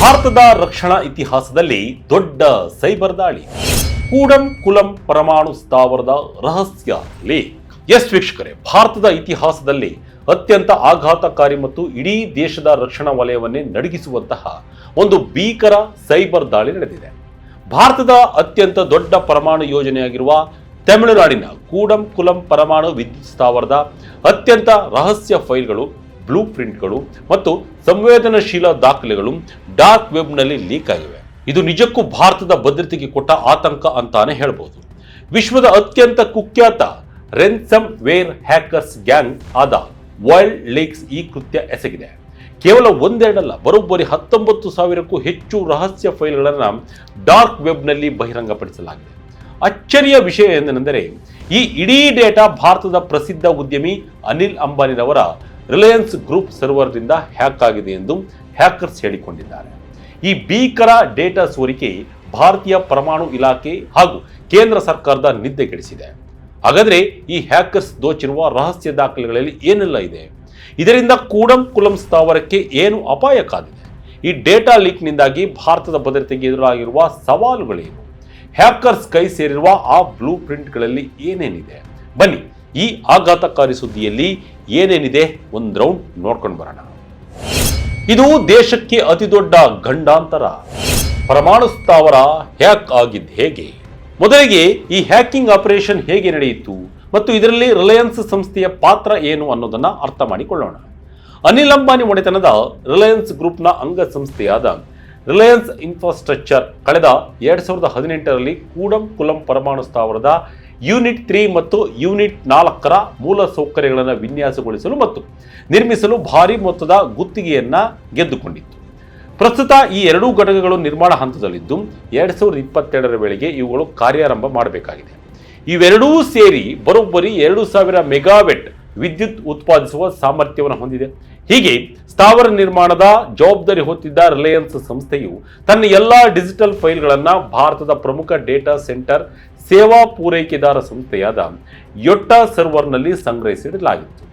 ಭಾರತದ ರಕ್ಷಣಾ ಇತಿಹಾಸದಲ್ಲಿ ದೊಡ್ಡ ಸೈಬರ್ ದಾಳಿ. ಕೂಡಂ ಕುಲಂ ಪರಮಾಣು ಸ್ಥಾವರದ ರಹಸ್ಯ ಲೀಕ್. ಎಸ್ ವೀಕ್ಷಕರೇ, ಭಾರತದ ಇತಿಹಾಸದಲ್ಲಿ ಅತ್ಯಂತ ಆಘಾತಕಾರಿ ಮತ್ತು ಇಡೀ ದೇಶದ ರಕ್ಷಣಾ ವಲಯವನ್ನೇ ನಡುಗಿಸುವಂತಹ ಒಂದು ಭೀಕರ ಸೈಬರ್ ದಾಳಿ ನಡೆದಿದೆ. ಭಾರತದ ಅತ್ಯಂತ ದೊಡ್ಡ ಪರಮಾಣು ಯೋಜನೆಯಾಗಿರುವ ತಮಿಳುನಾಡಿನ ಕೂಡಂ ಕುಲಂ ಪರಮಾಣು ವಿದ್ಯುತ್ ಸ್ಥಾವರದ ಅತ್ಯಂತ ರಹಸ್ಯ ಫೈಲ್ಗಳು, ಬ್ಲೂ ಪ್ರಿಂಟ್ಗಳು ಮತ್ತು ಸಂವೇದನಾಶೀಲ ದಾಖಲೆಗಳು ಡಾರ್ಕ್ ವೆಬ್ನಲ್ಲಿ ಲೀಕ್ ಆಗಿವೆ. ಇದು ನಿಜಕ್ಕೂ ಭಾರತದ ಭದ್ರತೆಗೆ ಕೊಟ್ಟ ಆತಂಕ ಅಂತಾನೆ ಹೇಳಬಹುದು. ವಿಶ್ವದ ಅತ್ಯಂತ ಕುಖ್ಯಾತ ರೆನ್ಸಮ್ ವೇರ್ ಹ್ಯಾಕರ್ಸ್ ಗ್ಯಾಂಗ್ ಆದ ವೈಲ್ಡ್ ಲೀಕ್ಸ್ ಈ ಕೃತ್ಯ ಎಸಗಿದೆ. ಕೇವಲ ಒಂದೆರಡಲ್ಲ, ಬರೋಬ್ಬರಿ 19,000ಕ್ಕೂ ಹೆಚ್ಚು ರಹಸ್ಯ ಫೈಲ್ಗಳನ್ನು ಡಾರ್ಕ್ ವೆಬ್ನಲ್ಲಿ ಬಹಿರಂಗಪಡಿಸಲಾಗಿದೆ. ಅಚ್ಚರಿಯ ವಿಷಯ ಏನೆಂದರೆ, ಈ ಇಡೀ ಡೇಟಾ ಭಾರತದ ಪ್ರಸಿದ್ಧ ಉದ್ಯಮಿ ಅನಿಲ್ ಅಂಬಾನಿರವರ ರಿಲಯನ್ಸ್ ಗ್ರೂಪ್ ಸರ್ವರ್ನಿಂದ ಹ್ಯಾಕ್ ಆಗಿದೆ ಎಂದು ಹ್ಯಾಕರ್ಸ್ ಹೇಳಿಕೊಂಡಿದ್ದಾರೆ. ಈ ಭೀಕರ ಡೇಟಾ ಸೋರಿಕೆ ಭಾರತೀಯ ಪರಮಾಣು ಇಲಾಖೆ ಹಾಗೂ ಕೇಂದ್ರ ಸರ್ಕಾರದ ನಿದ್ದೆಗೆಡಿಸಿದೆ. ಹಾಗಾದರೆ ಈ ಹ್ಯಾಕರ್ಸ್ ದೋಚಿರುವ ರಹಸ್ಯ ದಾಖಲೆಗಳಲ್ಲಿ ಏನೆಲ್ಲ ಇದೆ? ಇದರಿಂದ ಕೂಡಂ ಕುಲಂ ಸ್ಥಾವರಕ್ಕೆ ಏನು ಅಪಾಯ ಕಾದಿದೆ? ಈ ಡೇಟಾ ಲೀಕ್ನಿಂದಾಗಿ ಭಾರತದ ಭದ್ರತೆಗೆ ಎದುರಾಗಿರುವ ಸವಾಲುಗಳೇನು? ಹ್ಯಾಕರ್ಸ್ ಕೈ ಸೇರಿರುವ ಆ ಬ್ಲೂ ಪ್ರಿಂಟ್ಗಳಲ್ಲಿ ಏನೇನಿದೆ? ಬನ್ನಿ, ಈ ಆಘಾತಕಾರಿ ಸುದ್ದಿಯಲ್ಲಿ ಏನೇನಿದೆ ಒಂದು ರೌಂಡ್ ನೋಡ್ಕೊಂಡು ಬರೋಣ. ಇದು ದೇಶಕ್ಕೆ ಅತಿದೊಡ್ಡ ಗಂಡಾಂತರ. ಪರಮಾಣು ಸ್ಥಾವರ ಹ್ಯಾಕ್ ಆಗಿದ್ದು ಹೇಗೆ? ಮೊದಲಿಗೆ ಈ ಹ್ಯಾಕಿಂಗ್ ಆಪರೇಷನ್ ಹೇಗೆ ನಡೆಯಿತು ಮತ್ತು ಇದರಲ್ಲಿ ರಿಲಯನ್ಸ್ ಸಂಸ್ಥೆಯ ಪಾತ್ರ ಏನು ಅನ್ನೋದನ್ನ ಅರ್ಥ ಮಾಡಿಕೊಳ್ಳೋಣ. ಅನಿಲ್ ಅಂಬಾನಿ ಒಡೆತನದ ರಿಲಯನ್ಸ್ ಗ್ರೂಪ್ನ ಅಂಗಸಂಸ್ಥೆಯಾದ ರಿಲಯನ್ಸ್ ಇನ್ಫ್ರಾಸ್ಟ್ರಕ್ಚರ್ ಕಳೆದ 2018ರಲ್ಲಿ ಕೂಡಂ ಕುಲಂ ಪರಮಾಣು ಸ್ಥಾವರದ ಯೂನಿಟ್ 3 ಮತ್ತು ಯೂನಿಟ್ 4ರ ಮೂಲ ಸೌಕರ್ಯಗಳನ್ನು ವಿನ್ಯಾಸಗೊಳಿಸಲು ಮತ್ತು ನಿರ್ಮಿಸಲು ಭಾರಿ ಮೊತ್ತದ ಗುತ್ತಿಗೆಯನ್ನ ಗೆದ್ದುಕೊಂಡಿತ್ತು. ಪ್ರಸ್ತುತ ಈ ಎರಡೂ ಘಟಕಗಳು ನಿರ್ಮಾಣ ಹಂತದಲ್ಲಿದ್ದು 2022ರ ವೇಳೆಗೆ ಇವುಗಳು ಕಾರ್ಯಾರಂಭ ಮಾಡಬೇಕಾಗಿದೆ. ಇವೆರಡೂ ಸೇರಿ ಬರೋಬ್ಬರಿ 2,000 ಮೆಗಾವೆಟ್ ವಿದ್ಯುತ್ ಉತ್ಪಾದಿಸುವ ಸಾಮರ್ಥ್ಯವನ್ನು ಹೊಂದಿದೆ. ಹೀಗೆ ಸ್ಥಾವರ ನಿರ್ಮಾಣದ ಜವಾಬ್ದಾರಿ ಹೊತ್ತಿದ್ದ ರಿಲಯನ್ಸ್ ಸಂಸ್ಥೆಯು ತನ್ನ ಎಲ್ಲಾ ಡಿಜಿಟಲ್ ಫೈಲ್ಗಳನ್ನು ಭಾರತದ ಪ್ರಮುಖ ಡೇಟಾ ಸೆಂಟರ್ ಸೇವಾ ಪೂರೈಕೆದಾರ ಸಂಸ್ಥೆಯಾದ ಯೋಟ್ಟಾ ಸರ್ವರ್ನಲ್ಲಿ ಸಂಗ್ರಹಿಸಿಡಲಾಗಿತ್ತು.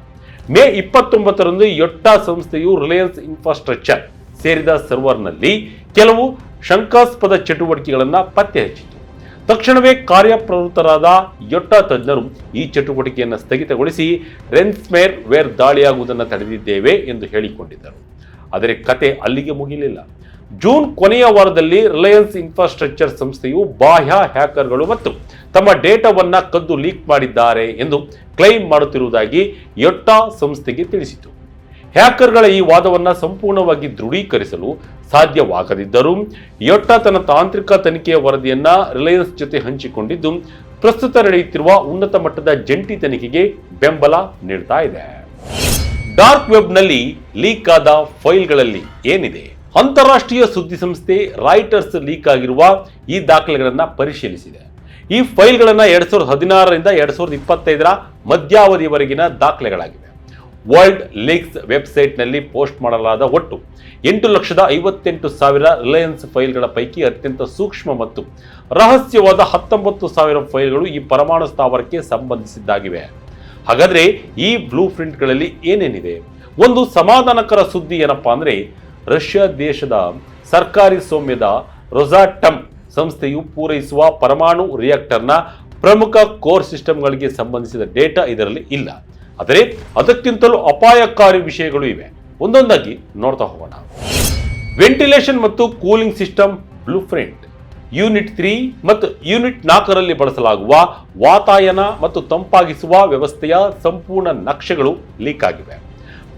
ಮೇ 29ರಂದು ಯೋಟ್ಟಾ ಸಂಸ್ಥೆಯು ರಿಲಯನ್ಸ್ ಇನ್ಫ್ರಾಸ್ಟ್ರಕ್ಚರ್ ಸೇರಿದ ಸರ್ವರ್ನಲ್ಲಿ ಕೆಲವು ಶಂಕಾಸ್ಪದ ಚಟುವಟಿಕೆಗಳನ್ನು ಪತ್ತೆ ಹಚ್ಚಿತು. ತಕ್ಷಣವೇ ಕಾರ್ಯಪ್ರವೃತ್ತರಾದ ಯೋಟ್ಟಾ ತಜ್ಞರು ಈ ಚಟುವಟಿಕೆಯನ್ನು ಸ್ಥಗಿತಗೊಳಿಸಿ ರೆನ್ಸಮ್ ವೇರ್ ದಾಳಿಯಾಗುವುದನ್ನು ತಡೆದಿದ್ದೇವೆ ಎಂದು ಹೇಳಿಕೊಂಡಿದ್ದರು. ಆದರೆ ಕತೆ ಅಲ್ಲಿಗೆ ಮುಗಿಲಿಲ್ಲ. ಜೂನ್ ಕೊನೆಯ ವಾರದಲ್ಲಿ ರಿಲಯನ್ಸ್ ಇನ್ಫ್ರಾಸ್ಟ್ರಕ್ಚರ್ ಸಂಸ್ಥೆಯು ಬಾಹ್ಯ ಹ್ಯಾಕರ್ಗಳು ಮತ್ತು ತಮ್ಮ ಡೇಟಾವನ್ನು ಕದ್ದು ಲೀಕ್ ಮಾಡಿದ್ದಾರೆ ಎಂದು ಕ್ಲೈಮ್ ಮಾಡುತ್ತಿರುವುದಾಗಿ ಯೋಟ್ಟಾ ಸಂಸ್ಥೆಗೆ ತಿಳಿಸಿತು. ಹ್ಯಾಕರ್ಗಳ ಈ ವಾದವನ್ನು ಸಂಪೂರ್ಣವಾಗಿ ದೃಢೀಕರಿಸಲು ಸಾಧ್ಯವಾಗದಿದ್ದರೂ ಯೋಟ್ಟಾ ತನ್ನ ತಾಂತ್ರಿಕ ತನಿಖೆಯ ವರದಿಯನ್ನ ರಿಲಯನ್ಸ್ ಜೊತೆ ಹಂಚಿಕೊಂಡಿದ್ದು, ಪ್ರಸ್ತುತ ನಡೆಯುತ್ತಿರುವ ಉನ್ನತ ಮಟ್ಟದ ಜಂಟಿ ತನಿಖೆಗೆ ಬೆಂಬಲ ನೀಡ್ತಾ ಇದೆ. ಡಾರ್ಕ್ ವೆಬ್ನಲ್ಲಿ ಲೀಕ್ ಆದ ಫೈಲ್ಗಳಲ್ಲಿ ಏನಿದೆ? ಅಂತಾರಾಷ್ಟ್ರೀಯ ಸುದ್ದಿ ಸಂಸ್ಥೆ ರಾಯ್ಟರ್ಸ್ ಲೀಕ್ ಆಗಿರುವ ಈ ದಾಖಲೆಗಳನ್ನು ಪರಿಶೀಲಿಸಿದೆ. ಈ ಫೈಲ್ಗಳನ್ನು 2016ರಿಂದ 2025ರ ಮಧ್ಯಾವಧಿಯವರೆಗಿನ ದಾಖಲೆಗಳಾಗಿವೆ. ವರ್ಲ್ಡ್ ಲೀಕ್ಸ್ ವೆಬ್ಸೈಟ್ನಲ್ಲಿ ಪೋಸ್ಟ್ ಮಾಡಲಾದ ಒಟ್ಟು 8,58,000 ರಿಲಯನ್ಸ್ ಫೈಲ್ಗಳ ಪೈಕಿ ಅತ್ಯಂತ ಸೂಕ್ಷ್ಮ ಮತ್ತು ರಹಸ್ಯವಾದ 19,000 ಫೈಲ್ಗಳು ಈ ಪರಮಾಣು ಸ್ಥಾವರಕ್ಕೆ ಸಂಬಂಧಿಸಿದ್ದಾಗಿವೆ. ಹಾಗಾದ್ರೆ ಈ ಬ್ಲೂ ಪ್ರಿಂಟ್ಗಳಲ್ಲಿ ಏನೇನಿದೆ? ಒಂದು ಸಮಾಧಾನಕರ ಸುದ್ದಿ ಏನಪ್ಪಾ ಅಂದ್ರೆ, ರಷ್ಯಾ ದೇಶದ ಸರ್ಕಾರಿ ಸ್ವಾಮ್ಯದ ರೊಸಾಟಮ್ ಸಂಸ್ಥೆಯು ಪೂರೈಸುವ ಪರಮಾಣು ರಿಯಾಕ್ಟರ್ನ ಪ್ರಮುಖ ಕೋರ್ ಸಿಸ್ಟಮ್ಗಳಿಗೆ ಸಂಬಂಧಿಸಿದ ಡೇಟಾ ಇದರಲ್ಲಿ ಇಲ್ಲ. ಆದರೆ ಅದಕ್ಕಿಂತಲೂ ಅಪಾಯಕಾರಿ ವಿಷಯಗಳು ಇವೆ. ಒಂದೊಂದಾಗಿ ನೋಡ್ತಾ ಹೋಗೋಣ. ವೆಂಟಿಲೇಷನ್ ಮತ್ತು cooling system blue print. Unit 3 ಮತ್ತು ಯೂನಿಟ್ 4ರಲ್ಲಿ ಬಳಸಲಾಗುವ ವಾತಾಯನ ಮತ್ತು ತಂಪಾಗಿಸುವ ವ್ಯವಸ್ಥೆಯ ಸಂಪೂರ್ಣ ನಕ್ಷೆಗಳು ಲೀಕ್ ಆಗಿವೆ.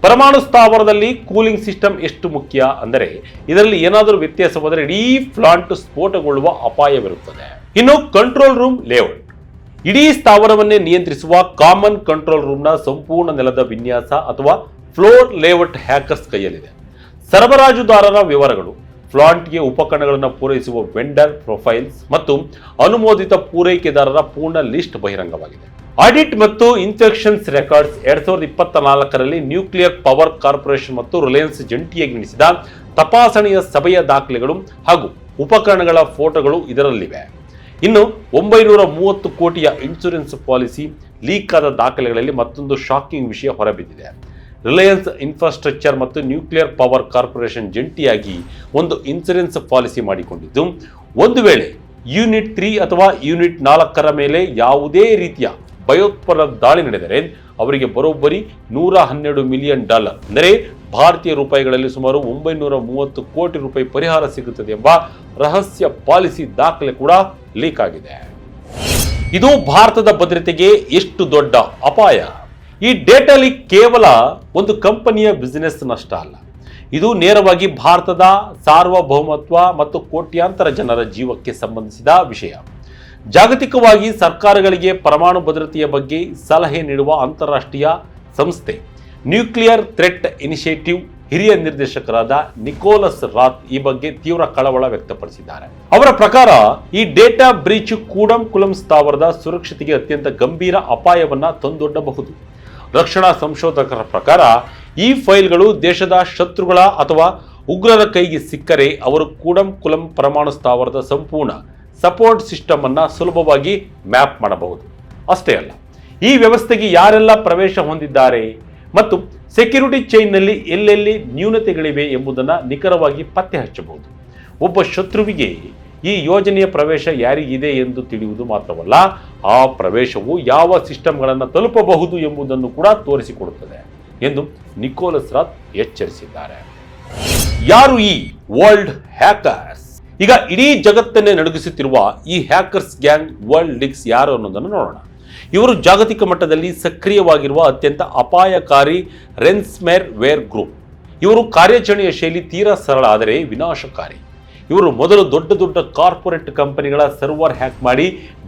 ಪರಮಾಣು ಸ್ಥಾವರದಲ್ಲಿ ಕೂಲಿಂಗ್ ಸಿಸ್ಟಮ್ ಎಷ್ಟು ಮುಖ್ಯ ಅಂದರೆ, ಇದರಲ್ಲಿ ಏನಾದರೂ ವ್ಯತ್ಯಾಸವಾದರೆ ಇಡೀ ಪ್ಲಾಂಟ್ ಸ್ಫೋಟಗೊಳ್ಳುವ ಅಪಾಯವಿರುತ್ತದೆ. ಇನ್ನು ಕಂಟ್ರೋಲ್ ರೂಮ್ ಲೇಔಟ್. ಇಡೀ ಸ್ಥಾವರವನ್ನೇ ನಿಯಂತ್ರಿಸುವ ಕಾಮನ್ ಕಂಟ್ರೋಲ್ ರೂಮ್ನ ಸಂಪೂರ್ಣ ನೆಲದ ವಿನ್ಯಾಸ ಅಥವಾ ಫ್ಲೋರ್ ಲೇಔಟ್ ಹ್ಯಾಕರ್ಸ್ ಕೈಯಲ್ಲಿದೆ. ಸರಬರಾಜುದಾರರ ವಿವರಗಳು, ಪ್ಲಾಂಟ್ಗೆ ಉಪಕರಣಗಳನ್ನು ಪೂರೈಸುವ ವೆಂಡರ್ ಪ್ರೊಫೈಲ್ಸ್ ಮತ್ತು ಅನುಮೋದಿತ ಪೂರೈಕೆದಾರರ ಪೂರ್ಣ ಲಿಸ್ಟ್ ಬಹಿರಂಗವಾಗಿದೆ. ಆಡಿಟ್ ಮತ್ತು ಇನ್ಸ್ಪೆಕ್ಷನ್ಸ್ ರೆಕಾರ್ಡ್ಸ್. 2024ರಲ್ಲಿ ನ್ಯೂಕ್ಲಿಯರ್ ಪವರ್ ಕಾರ್ಪೊರೇಷನ್ ಮತ್ತು ರಿಲಯನ್ಸ್ ಜಂಟಿಯಾಗಿ ನಡೆಸಿದ ತಪಾಸಣೆಯ ಸಭೆಯ ದಾಖಲೆಗಳು ಹಾಗೂ ಉಪಕರಣಗಳ ಫೋಟೋಗಳು ಇದರಲ್ಲಿವೆ. ಇನ್ನು 930 ಕೋಟಿಯ ಇನ್ಶೂರೆನ್ಸ್ ಪಾಲಿಸಿ ಲೀಕ್ ಆದ ದಾಖಲೆಗಳಲ್ಲಿ ಮತ್ತೊಂದು ಶಾಕಿಂಗ್ ವಿಷಯ ಹೊರಬಿದ್ದಿದೆ. ರಿಲಯನ್ಸ್ ಇನ್ಫ್ರಾಸ್ಟ್ರಕ್ಚರ್ ಮತ್ತು ನ್ಯೂಕ್ಲಿಯರ್ ಪವರ್ ಕಾರ್ಪೊರೇಷನ್ ಜಂಟಿಯಾಗಿ ಒಂದು ಇನ್ಸೂರೆನ್ಸ್ ಪಾಲಿಸಿ ಮಾಡಿಕೊಂಡಿದ್ದು, ಒಂದು ವೇಳೆ ಯೂನಿಟ್ 3 ಅಥವಾ ಯೂನಿಟ್ 4 ಮೇಲೆ ಯಾವುದೇ ರೀತಿಯ ಭಯೋತ್ಪಾದಕ ದಾಳಿ ನಡೆದರೆ ಅವರಿಗೆ ಬರೋಬ್ಬರಿ $112 ಮಿಲಿಯನ್, ಅಂದರೆ ಭಾರತೀಯ ರೂಪಾಯಿಗಳಲ್ಲಿ ಸುಮಾರು 930 ಕೋಟಿ ರೂಪಾಯಿ ಪರಿಹಾರ ಸಿಗುತ್ತದೆ ಎಂಬ ರಹಸ್ಯ ಪಾಲಿಸಿ ದಾಖಲೆ ಕೂಡ ಲೀಕ್ ಆಗಿದೆ. ಇದು ಭಾರತದ ಭದ್ರತೆಗೆ ಎಷ್ಟು ದೊಡ್ಡ ಅಪಾಯ. ಈ ಡೇಟಾ ಲೀಕ್ ಕೇವಲ ಒಂದು ಕಂಪನಿಯ ಬಿಸಿನೆಸ್ ನಷ್ಟ ಅಲ್ಲ, ಇದು ನೇರವಾಗಿ ಭಾರತದ ಸಾರ್ವಭೌಮತ್ವ ಮತ್ತು ಕೋಟ್ಯಾಂತರ ಜನರ ಜೀವಕ್ಕೆ ಸಂಬಂಧಿಸಿದ ವಿಷಯ. ಜಾಗತಿಕವಾಗಿ ಸರ್ಕಾರಗಳಿಗೆ ಪರಮಾಣು ಭದ್ರತೆಯ ಬಗ್ಗೆ ಸಲಹೆ ನೀಡುವ ಅಂತಾರಾಷ್ಟ್ರೀಯ ಸಂಸ್ಥೆ ನ್ಯೂಕ್ಲಿಯರ್ ಥ್ರೆಟ್ ಇನಿಷಿಯೇಟಿವ್ ಹಿರಿಯ ನಿರ್ದೇಶಕರಾದ ನಿಕೋಲಸ್ ರಾತ್ ಈ ಬಗ್ಗೆ ತೀವ್ರ ಕಳವಳ ವ್ಯಕ್ತಪಡಿಸಿದ್ದಾರೆ. ಅವರ ಪ್ರಕಾರ ಈ ಡೇಟಾ ಬ್ರೀಚ್ ಕೂಡಂಕುಲಂ ಸ್ಥಾವರದ ಸುರಕ್ಷತೆಗೆ ಅತ್ಯಂತ ಗಂಭೀರ ಅಪಾಯವನ್ನ ತಂದೊಡ್ಡಬಹುದು. ರಕ್ಷಣಾ ಸಂಶೋಧಕರ ಪ್ರಕಾರ ಈ ಫೈಲ್ಗಳು ದೇಶದ ಶತ್ರುಗಳ ಅಥವಾ ಉಗ್ರರ ಕೈಗೆ ಸಿಕ್ಕರೆ ಅವರು ಕೂಡಂಕುಲಂ ಪರಮಾಣು ಸ್ಥಾವರದ ಸಂಪೂರ್ಣ ಸಪೋರ್ಟ್ ಸಿಸ್ಟಮ್ ಅನ್ನ ಸುಲಭವಾಗಿ ಮ್ಯಾಪ್ ಮಾಡಬಹುದು. ಅಷ್ಟೇ ಅಲ್ಲ, ಈ ವ್ಯವಸ್ಥೆಗೆ ಯಾರೆಲ್ಲ ಪ್ರವೇಶ ಹೊಂದಿದ್ದಾರೆ ಮತ್ತು ಸೆಕ್ಯೂರಿಟಿ ಚೈನ್ನಲ್ಲಿ ಎಲ್ಲೆಲ್ಲಿ ನ್ಯೂನತೆಗಳಿವೆ ಎಂಬುದನ್ನು ನಿಖರವಾಗಿ ಪತ್ತೆ ಹಚ್ಚಬಹುದು. ಒಬ್ಬ ಶತ್ರುವಿಗೆ ಈ ಯೋಜನೆಯ ಪ್ರವೇಶ ಯಾರಿಗಿದೆ ಎಂದು ತಿಳಿಯುವುದು ಮಾತ್ರವಲ್ಲ, ಆ ಪ್ರವೇಶವು ಯಾವ ಸಿಸ್ಟಮ್ಗಳನ್ನು ತಲುಪಬಹುದು ಎಂಬುದನ್ನು ಕೂಡ ತೋರಿಸಿಕೊಡುತ್ತದೆ ಎಂದು ನಿಕೋಲಸ್ ರಾತ್ ಎಚ್ಚರಿಸಿದ್ದಾರೆ. ಯಾರು ಈ ವರ್ಲ್ಡ್ ಹ್ಯಾಕರ್ಸ್? ಈಗ ಇಡೀ ಜಗತ್ತನ್ನೇ ನಡುಗಿಸುತ್ತಿರುವ ಈ ಹ್ಯಾಕರ್ಸ್ ಗ್ಯಾಂಗ್ ವರ್ಲ್ಡ್ ಲೀಕ್ಸ್ ಯಾರು ಅನ್ನೋದನ್ನು ನೋಡೋಣ. ಇವರು ಜಾಗತಿಕ ಮಟ್ಟದಲ್ಲಿ ಸಕ್ರಿಯವಾಗಿರುವ ಅತ್ಯಂತ ಅಪಾಯಕಾರಿ ರೆನ್ಸ್ಮೇರ್ ವೇರ್ ಗ್ರೂಪ್. ಇವರು ಕಾರ್ಯಾಚರಣೆಯ ಶೈಲಿ ತೀರಾ ಸರಳ ಆದರೆ ವಿನಾಶಕಾರಿ. ಇವರು ಮೊದಲು ದೊಡ್ಡ ದೊಡ್ಡ ಕಾರ್ಪೊರೇಟ್ ಕಂಪನಿಗಳ ಸರ್ವರ್ ಹ್ಯಾಕ್ ಮಾಡಿ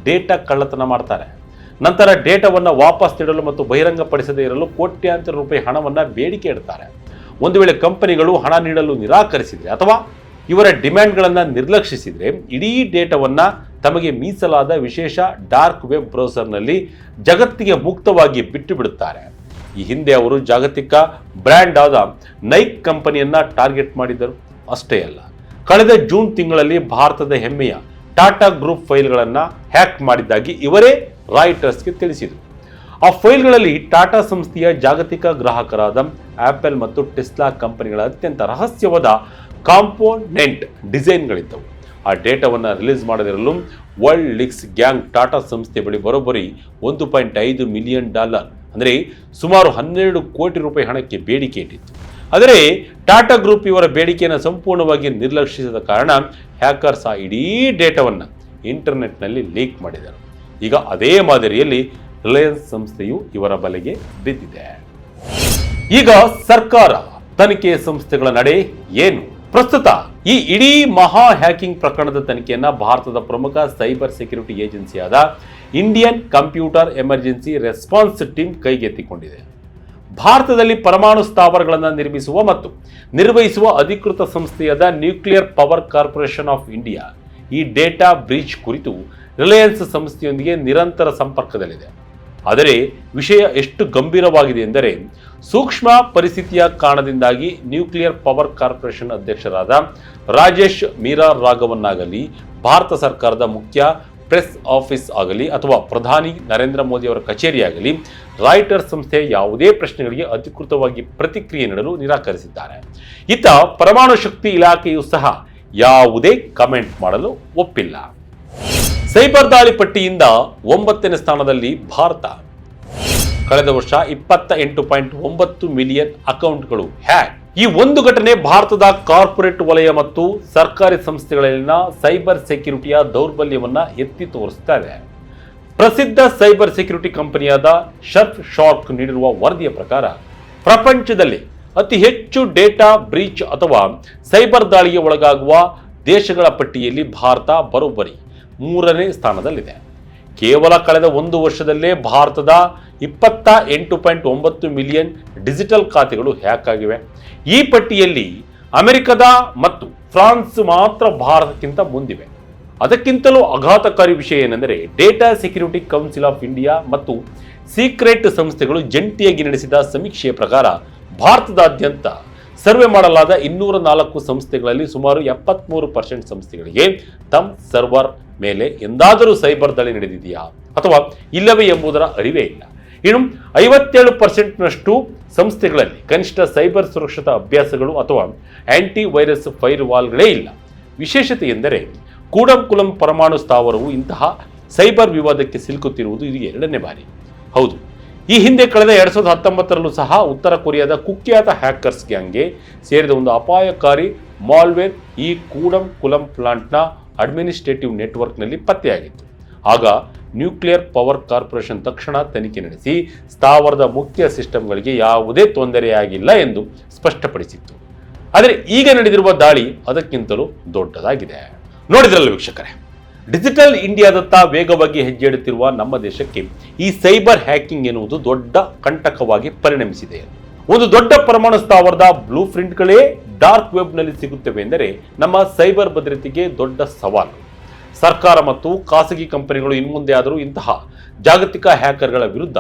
ಡೇಟಾ ಕಳ್ಳತನ ಮಾಡ್ತಾರೆ. ನಂತರ ಡೇಟಾವನ್ನು ವಾಪಸ್ ನೀಡಲು ಮತ್ತು ಬಹಿರಂಗಪಡಿಸದೇ ಇರಲು ಕೋಟ್ಯಾಂತರ ರೂಪಾಯಿ ಹಣವನ್ನು ಬೇಡಿಕೆ ಇಡ್ತಾರೆ. ಒಂದು ವೇಳೆ ಕಂಪನಿಗಳು ಹಣ ನೀಡಲು ನಿರಾಕರಿಸಿದರೆ ಅಥವಾ ಇವರ ಡಿಮ್ಯಾಂಡ್ಗಳನ್ನು ನಿರ್ಲಕ್ಷಿಸಿದರೆ ಇಡೀ ಡೇಟಾವನ್ನು ತಮಗೆ ಮೀಸಲಾದ ವಿಶೇಷ ಡಾರ್ಕ್ ವೆಬ್ ಬ್ರೌಸರ್ನಲ್ಲಿ ಜಗತ್ತಿಗೆ ಮುಕ್ತವಾಗಿ ಬಿಟ್ಟು ಬಿಡುತ್ತಾರೆ. ಈ ಹಿಂದೆ ಅವರು ಜಾಗತಿಕ ಬ್ರ್ಯಾಂಡ್ ಆದ ನೈಕ್ ಕಂಪನಿಯನ್ನ ಟಾರ್ಗೆಟ್ ಮಾಡಿದ್ದರು. ಅಷ್ಟೇ ಅಲ್ಲ, ಕಳೆದ ಜೂನ್ ತಿಂಗಳಲ್ಲಿ ಭಾರತದ ಹೆಮ್ಮೆಯ ಟಾಟಾ ಗ್ರೂಪ್ ಫೈಲ್ಗಳನ್ನು ಹ್ಯಾಕ್ ಮಾಡಿದ್ದಾಗಿ ಇವರೇ ರಾಯ್ಟರ್ಸ್ಗೆ ತಿಳಿಸಿದರು. ಆ ಫೈಲ್ಗಳಲ್ಲಿ ಟಾಟಾ ಸಂಸ್ಥೆಯ ಜಾಗತಿಕ ಗ್ರಾಹಕರಾದ ಆಪಲ್ ಮತ್ತು ಟೆಸ್ಲಾ ಕಂಪನಿಗಳ ಅತ್ಯಂತ ರಹಸ್ಯವಾದ ಕಾಂಪೋನೆಂಟ್ ಡಿಸೈನ್ಗಳಿದ್ದವು. ಆ ಡೇಟಾವನ್ನು ರಿಲೀಸ್ ಮಾಡದಿರಲು ವರ್ಲ್ಡ್ ಲೀಕ್ಸ್ ಗ್ಯಾಂಗ್ ಟಾಟಾ ಸಂಸ್ಥೆ ಬಳಿ ಬರೋಬ್ಬರಿ $1.5 ಮಿಲಿಯನ್, ಅಂದರೆ ಸುಮಾರು 12 ಕೋಟಿ ರೂಪಾಯಿ ಹಣಕ್ಕೆ ಬೇಡಿಕೆ ಇಟ್ಟಿತ್ತು. ಆದರೆ ಟಾಟಾ ಗ್ರೂಪ್ ಇವರ ಬೇಡಿಕೆಯನ್ನು ಸಂಪೂರ್ಣವಾಗಿ ನಿರ್ಲಕ್ಷಿಸಿದ ಕಾರಣ ಹ್ಯಾಕರ್ಸ್ ಆ ಇಡೀ ಡೇಟಾವನ್ನು ಇಂಟರ್ನೆಟ್ನಲ್ಲಿ ಲೀಕ್ ಮಾಡಿದರು. ಈಗ ಅದೇ ಮಾದರಿಯಲ್ಲಿ ರಿಲಯನ್ಸ್ ಸಂಸ್ಥೆಯು ಇವರ ಬಲೆಗೆ ಬಿದ್ದಿದೆ. ಈಗ ಸರ್ಕಾರ ತನಿಖೆ ಸಂಸ್ಥೆಗಳ ನಡೆ ಏನು? ಪ್ರಸ್ತುತ ಈ ಇಡೀ ಮಹಾ ಹ್ಯಾಕಿಂಗ್ ಪ್ರಕರಣದ ತನಿಖೆಯನ್ನ ಭಾರತದ ಪ್ರಮುಖ ಸೈಬರ್ ಸೆಕ್ಯೂರಿಟಿ ಏಜೆನ್ಸಿಯಾದ Indian computer emergency response team ಕೈಗೆತ್ತಿಕೊಂಡಿದೆ. ಭಾರತದಲ್ಲಿ ಪರಮಾಣು ಸ್ಥಾವರಗಳನ್ನು ನಿರ್ಮಿಸುವ ಮತ್ತು ನಿರ್ವಹಿಸುವ ಅಧಿಕೃತ ಸಂಸ್ಥೆಯಾದ nuclear power corporation of India ಈ ಡೇಟಾ ಬ್ರೀಚ್ ಕುರಿತು ರಿಲಯನ್ಸ್ ಸಂಸ್ಥೆಯೊಂದಿಗೆ ನಿರಂತರ ಸಂಪರ್ಕದಲ್ಲಿದೆ. ಆದರೆ ವಿಷಯ ಎಷ್ಟು ಗಂಭೀರವಾಗಿದೆ ಎಂದರೆ, ಸೂಕ್ಷ್ಮ ಪರಿಸ್ಥಿತಿಯ ಕಾರಣದಿಂದಾಗಿ ನ್ಯೂಕ್ಲಿಯರ್ ಪವರ್ ಕಾರ್ಪೊರೇಷನ್ ಅಧ್ಯಕ್ಷರಾದ ರಾಜೇಶ್ ಮೀರಾ ರಾಘವನ್ನಾಗಲಿ, ಭಾರತ ಸರ್ಕಾರದ ಮುಖ್ಯ ಪ್ರೆಸ್ ಆಫೀಸ್ ಆಗಲಿ ಅಥವಾ ಪ್ರಧಾನಿ ನರೇಂದ್ರ ಮೋದಿ ಅವರ ಕಚೇರಿಯಾಗಲಿ ರಾಯ್ಟರ್ಸ್ ಸಂಸ್ಥೆಯ ಯಾವುದೇ ಪ್ರಶ್ನೆಗಳಿಗೆ ಅಧಿಕೃತವಾಗಿ ಪ್ರತಿಕ್ರಿಯೆ ನೀಡಲು ನಿರಾಕರಿಸಿದ್ದಾರೆ. ಇತ್ತ ಪರಮಾಣು ಶಕ್ತಿ ಇಲಾಖೆಯೂ ಸಹ ಯಾವುದೇ ಕಮೆಂಟ್ ಮಾಡಲು ಒಪ್ಪಿಲ್ಲ. ಸೈಬರ್ ದಾಳಿ ಪಟ್ಟಿಯಿಂದ 9ನೇ ಸ್ಥಾನದಲ್ಲಿ ಭಾರತ. ಕಳೆದ ವರ್ಷ 28.9 ಮಿಲಿಯನ್ ಅಕೌಂಟ್ಗಳು ಹ್ಯಾಕ್. ಈ ಒಂದು ಘಟನೆ ಭಾರತದ ಕಾರ್ಪೊರೇಟ್ ವಲಯ ಮತ್ತು ಸರ್ಕಾರಿ ಸಂಸ್ಥೆಗಳಲ್ಲಿನ ಸೈಬರ್ ಸೆಕ್ಯೂರಿಟಿಯ ದೌರ್ಬಲ್ಯವನ್ನ ಎತ್ತಿ ತೋರಿಸ್ತಾ ಇದೆ. ಪ್ರಸಿದ್ಧ ಸೈಬರ್ ಸೆಕ್ಯೂರಿಟಿ ಕಂಪನಿಯಾದ ಶರ್ಪ್ ಶಾರ್ಕ್ ನೀಡಿರುವ ವರದಿಯ ಪ್ರಕಾರ ಪ್ರಪಂಚದಲ್ಲಿ ಅತಿ ಹೆಚ್ಚು ಡೇಟಾ ಬ್ರೀಚ್ ಅಥವಾ ಸೈಬರ್ ದಾಳಿಗೆ ಒಳಗಾಗುವ ದೇಶಗಳ ಪಟ್ಟಿಯಲ್ಲಿ ಭಾರತ ಬರೋಬ್ಬರಿ 3ನೇ ಸ್ಥಾನದಲ್ಲಿದೆ. ಕೇವಲ ಕಳೆದ ಒಂದು ವರ್ಷದಲ್ಲೇ ಭಾರತದ 28.9 ಮಿಲಿಯನ್ ಡಿಜಿಟಲ್ ಖಾತೆಗಳು ಹ್ಯಾಕ್ ಆಗಿವೆ. ಈ ಪಟ್ಟಿಯಲ್ಲಿ ಅಮೆರಿಕದ ಮತ್ತು ಫ್ರಾನ್ಸ್ ಮಾತ್ರ ಭಾರತಕ್ಕಿಂತ ಮುಂದಿವೆ. ಅದಕ್ಕಿಂತಲೂ ಆಘಾತಕಾರಿ ವಿಷಯ ಏನೆಂದರೆ, data security council of India ಮತ್ತು ಸೀಕ್ರೆಟ್ ಸಂಸ್ಥೆಗಳು ಜಂಟಿಯಾಗಿ ನಡೆಸಿದ ಸಮೀಕ್ಷೆಯ ಪ್ರಕಾರ ಭಾರತದಾದ್ಯಂತ ಸರ್ವೆ ಮಾಡಲಾದ 204 ಸಂಸ್ಥೆಗಳಲ್ಲಿ ಸುಮಾರು 73% ಸಂಸ್ಥೆಗಳಿಗೆ ತಮ್ಮ ಸರ್ವರ್ ಮೇಲೆ ಎಂದಾದರೂ ಸೈಬರ್ ದಾಳಿ ನಡೆದಿದೆಯಾ ಅಥವಾ ಇಲ್ಲವೇ ಎಂಬುದರ ಅರಿವೇ ಇಲ್ಲ. ಇನ್ನು 57% ಸಂಸ್ಥೆಗಳಲ್ಲಿ ಕನಿಷ್ಠ ಸೈಬರ್ ಸುರಕ್ಷತಾ ಅಭ್ಯಾಸಗಳು ಅಥವಾ ಆಂಟಿ ವೈರಸ್ ಫೈರ್ ವಾಲ್ಗಳೇ ಇಲ್ಲ. ವಿಶೇಷತೆ ಎಂದರೆ ಕೂಡಂಕುಲಂ ಪರಮಾಣು ಸ್ಥಾವರವು ಇಂತಹ ಸೈಬರ್ ವಿವಾದಕ್ಕೆ ಸಿಲುಕುತ್ತಿರುವುದು ಇದು 2ನೇ ಬಾರಿ. ಹೌದು, ಈ ಹಿಂದೆ ಕಳೆದ 2019ರಲ್ಲೂ ಸಹ ಉತ್ತರ ಕೊರಿಯಾದ ಕುಖ್ಯಾತ ಹ್ಯಾಕರ್ಸ್ ಗ್ಯಾಂಗ್ಗೆ ಸೇರಿದ ಒಂದು ಅಪಾಯಕಾರಿ ಮಾಲ್ವೇರ್ ಈ ಕೂಡಂಕುಲಂ ಪ್ಲಾಂಟ್ನ ಅಡ್ಮಿನಿಸ್ಟ್ರೇಟಿವ್ ನೆಟ್ವರ್ಕ್ನಲ್ಲಿ ಪತ್ತೆಯಾಗಿತ್ತು. ಆಗ ನ್ಯೂಕ್ಲಿಯರ್ ಪವರ್ ಕಾರ್ಪೊರೇಷನ್ ತಕ್ಷಣ ತನಿಖೆ ನಡೆಸಿ ಸ್ಥಾವರದ ಮುಖ್ಯ ಸಿಸ್ಟಮ್ಗಳಿಗೆ ಯಾವುದೇ ತೊಂದರೆಯಾಗಿಲ್ಲ ಎಂದು ಸ್ಪಷ್ಟಪಡಿಸಿತ್ತು. ಆದರೆ ಈಗ ನಡೆದಿರುವ ದಾಳಿ ಅದಕ್ಕಿಂತಲೂ ದೊಡ್ಡದಾಗಿದೆ. ನೋಡಿದ್ರಲ್ಲ ವೀಕ್ಷಕರೇ, ಡಿಜಿಟಲ್ ಇಂಡಿಯಾದತ್ತ ವೇಗವಾಗಿ ಹೆಜ್ಜೆ ಇಡುತ್ತಿರುವ ನಮ್ಮ ದೇಶಕ್ಕೆ ಈ ಸೈಬರ್ ಹ್ಯಾಕಿಂಗ್ ಎನ್ನುವುದು ದೊಡ್ಡ ಕಂಟಕವಾಗಿ ಪರಿಣಮಿಸಿದೆ. ಒಂದು ದೊಡ್ಡ ಪರಮಾಣು ಸ್ಥಾವರದ ಬ್ಲೂ ಪ್ರಿಂಟ್ಗಳೇ ಡಾರ್ಕ್ ವೆಬ್ನಲ್ಲಿ ಸಿಗುತ್ತವೆ ಎಂದರೆ ನಮ್ಮ ಸೈಬರ್ ಭದ್ರತೆಗೆ ದೊಡ್ಡ ಸವಾಲು. ಸರ್ಕಾರ ಮತ್ತು ಖಾಸಗಿ ಕಂಪನಿಗಳು ಇನ್ಮುಂದೆ ಆದರೂ ಇಂತಹ ಜಾಗತಿಕ ಹ್ಯಾಕರ್ಗಳ ವಿರುದ್ಧ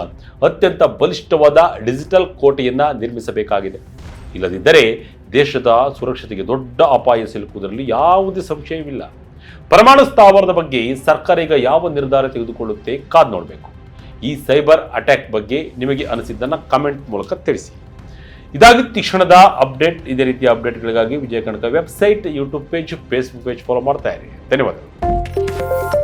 ಅತ್ಯಂತ ಬಲಿಷ್ಠವಾದ ಡಿಜಿಟಲ್ ಕೋಟೆಯನ್ನು ನಿರ್ಮಿಸಬೇಕಾಗಿದೆ. ಇಲ್ಲದಿದ್ದರೆ ದೇಶದ ಸುರಕ್ಷತೆಗೆ ದೊಡ್ಡ ಅಪಾಯ ಸಿಲುಕುವುದರಲ್ಲಿ ಯಾವುದೇ ಸಂಶಯವಿಲ್ಲ. ಪರಮಾಣು ಸ್ಥಾವರದ ಬಗ್ಗೆ ಸರ್ಕಾರ ಈಗ ಯಾವ ನಿರ್ಧಾರ ತೆಗೆದುಕೊಳ್ಳುತ್ತೆ ಕಾದು ನೋಡಬೇಕು. ಈ ಸೈಬರ್ ಅಟ್ಯಾಕ್ ಬಗ್ಗೆ ನಿಮಗೆ ಅನಿಸಿದ್ದನ್ನು ಕಮೆಂಟ್ ಮೂಲಕ ತಿಳಿಸಿ. ಇದಾಗಿತ್ತು ಈ ಕ್ಷಣದ ಅಪ್ಡೇಟ್. ಇದೇ ರೀತಿಯ ಅಪ್ಡೇಟ್ಗಳಿಗಾಗಿ Vijaya Kanaka website, YouTube page, Facebook page follow ಮಾಡ್ತಾ ಇರಿ. ಧನ್ಯವಾದಗಳು.